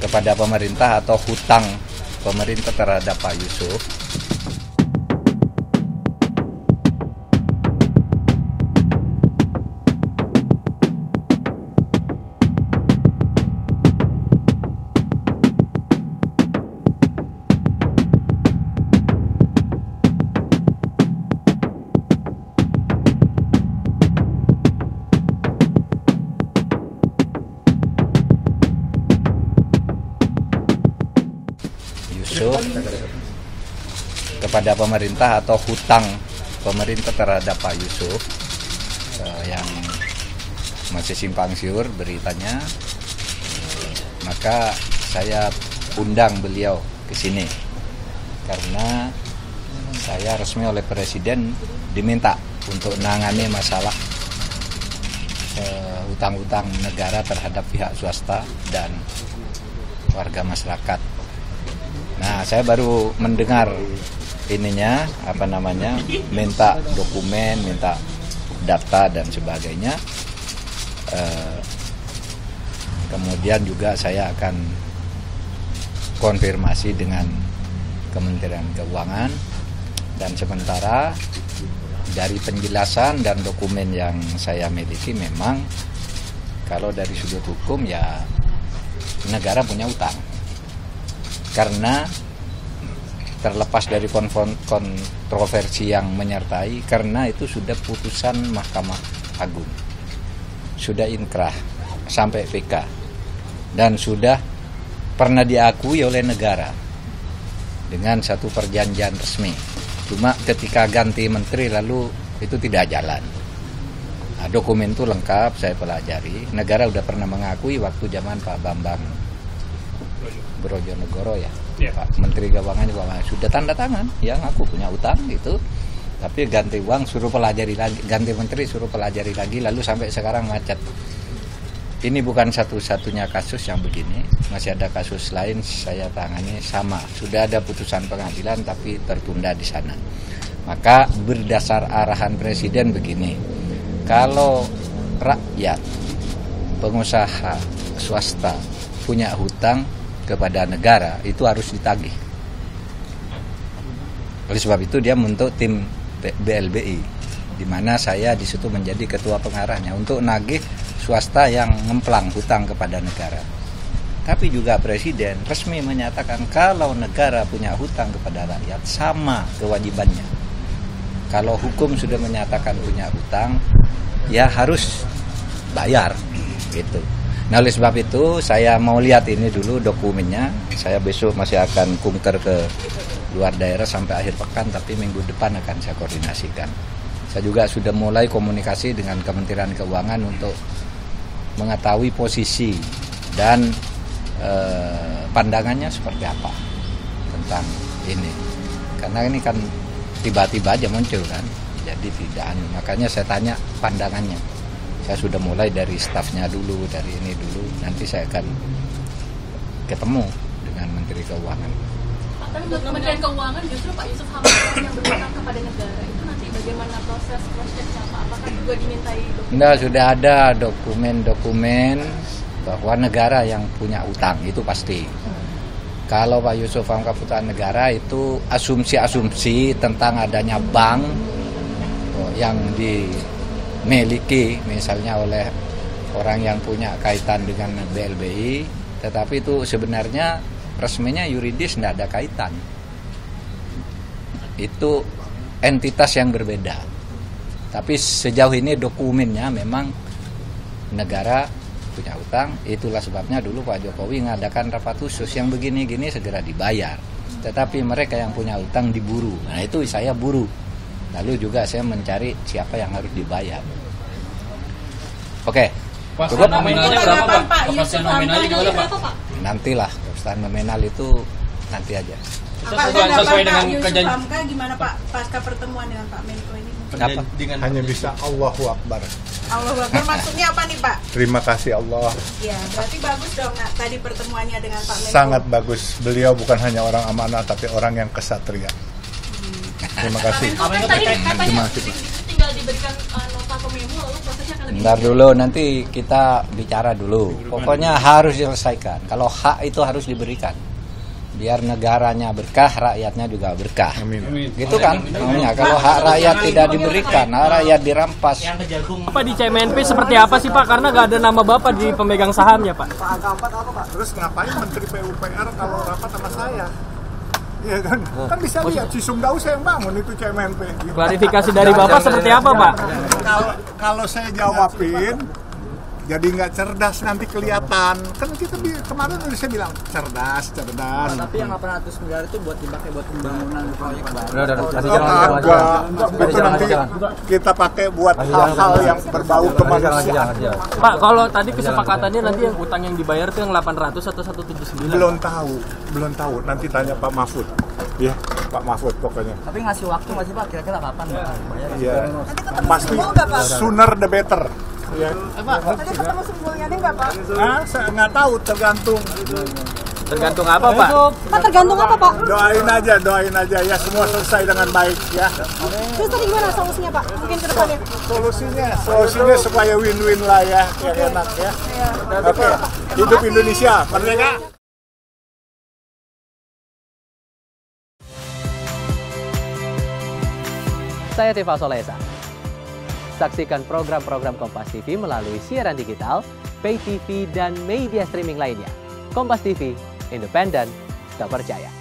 kepada pemerintah atau hutang pemerintah terhadap Pak Yusuf. Kepada pemerintah atau hutang pemerintah terhadap Pak Yusuf yang masih simpang siur beritanya, maka saya undang beliau ke sini karena saya resmi oleh Presiden diminta untuk menangani masalah hutang-hutang negara terhadap pihak swasta dan warga masyarakat. Nah, saya baru mendengar minta dokumen, minta data dan sebagainya. Kemudian juga saya akan konfirmasi dengan Kementerian Keuangan, dan sementara dari penjelasan dan dokumen yang saya miliki memang kalau dari sudut hukum ya negara punya utang. Karena terlepas dari kontroversi yang menyertai, karena itu sudah putusan Mahkamah Agung, sudah inkrah sampai PK, dan sudah pernah diakui oleh negara dengan satu perjanjian resmi. Cuma ketika ganti menteri lalu itu tidak jalan. Nah, dokumen itu lengkap, saya pelajari. Negara sudah pernah mengakui waktu zaman Pak Bambang Brojonegoro ya. Pak Menteri Keuangan juga sudah tanda tangan, yang aku punya utang gitu. Tapi ganti uang suruh pelajari lagi, ganti menteri suruh pelajari lagi, lalu sampai sekarang macet. Ini bukan satu-satunya kasus yang begini, masih ada kasus lain saya tangani sama. Sudah ada putusan pengadilan tapi tertunda di sana. Maka berdasar arahan Presiden begini, kalau rakyat, pengusaha swasta punya hutang kepada negara, itu harus ditagih. Oleh sebab itu dia membentuk tim BLBI, di mana saya di situ menjadi ketua pengarahnya untuk nagih swasta yang ngemplang hutang kepada negara. Tapi juga Presiden resmi menyatakan kalau negara punya hutang kepada rakyat sama kewajibannya. Kalau hukum sudah menyatakan punya hutang, ya harus bayar gitu. Nah, oleh sebab itu saya mau lihat ini dulu dokumennya. Saya besok masih akan kunker ke luar daerah sampai akhir pekan, tapi minggu depan akan saya koordinasikan. Saya juga sudah mulai komunikasi dengan Kementerian Keuangan untuk mengetahui posisi dan pandangannya seperti apa tentang ini. Karena ini kan tiba-tiba aja muncul kan, jadi tidak makanya saya tanya pandangannya. Saya sudah mulai dari stafnya dulu, dari ini dulu. Nanti saya akan ketemu dengan Menteri Keuangan. Tapi untuk Kementerian Keuangan justru Pak Yusuf Hamka yang berhutang kepada negara itu nanti bagaimana proses cross-check-nya Pak? Apakah juga dimintai dokumen? Enggak, sudah ada dokumen-dokumen bahwa negara yang punya utang, itu pasti. Kalau Pak Yusuf Hamka punya negara itu asumsi-asumsi tentang adanya bank yang dimiliki misalnya oleh orang yang punya kaitan dengan BLBI, tetapi itu sebenarnya resminya yuridis tidak ada kaitan. Itu entitas yang berbeda. Tapi sejauh ini dokumennya memang negara punya utang. Itulah sebabnya dulu Pak Jokowi mengadakan rapat khusus yang begini-gini segera dibayar. Tetapi mereka yang punya utang diburu. Nah, itu saya buru. Lalu juga saya mencari siapa yang harus dibayar. Oke. Cukup. Nominalnya berapa Pak? Kepastian nominalnya gimana Pak? Nantilah, kepastian nominal itu nanti aja. Sesuai dengan Yusuf Hamka gimana Pak pasca pertemuan dengan Pak Menko ini? Apa? Hanya bisa Allahu Akbar. Allahu Akbar maksudnya apa nih Pak? Terima kasih Allah. Ya, berarti bagus dong tadi pertemuannya dengan Pak Menko. Sangat bagus. Beliau bukan hanya orang amanah tapi orang yang kesatria. Terima kasih. Pak Menko kan tadi katanya tinggal diberikan nota atau memo lalu proses prosesnya akan lebih Bentar dulu, nanti kita bicara dulu. Pokoknya harus diselesaikan. Kalau hak itu harus diberikan. Biar negaranya berkah, rakyatnya juga berkah. Amin. Gitu kan? Maunya. Kalau hak rakyat tidak diberikan, rakyat dirampas. Bapak di CMNP seperti apa sih Pak? Karena nggak ada nama Bapak di pemegang sahamnya Pak. Terus ngapain Menteri PUPR kalau rapat sama saya? Iya kan? Kan bisa lihat si Sumdau saya yang bangun itu CMNP. Klarifikasi dari Bapak seperti apa Pak? Kalau saya jawabin jadi nggak cerdas nanti kelihatan. Kan kita kemarin udah saya bilang cerdas. Tapi yang 800 miliar itu buat dipakai buat pembangunan proyek baru. Itu nanti kita pakai buat hal-hal yang berbau kemanusiaan. Pak, kalau tadi kesepakatannya nanti yang utang yang dibayar itu yang 800 atau 179? Belum tahu. Nanti tanya Pak Mahfud. Ya, Pak Mahfud pokoknya. Tapi ngasih waktu nggak sih Pak? Kira-kira kapan Pak bayar? Iya. Pasti sooner the better. Ya. Tadi ketemu Sumbulyani nggak Pak? Saya nggak tahu, tergantung. Tergantung apa Pak? Pak tergantung apa Pak? Doain aja ya semua selesai dengan baik ya. Terus tadi gimana solusinya Pak? Mungkin ke depannya? Solusinya supaya win-win lah ya, yang enak ya. Oke, hidup Indonesia, merdeka. Saya Tifa Solesa. Saksikan program-program Kompas TV melalui siaran digital, pay TV, dan media streaming lainnya. Kompas TV, independen, terpercaya.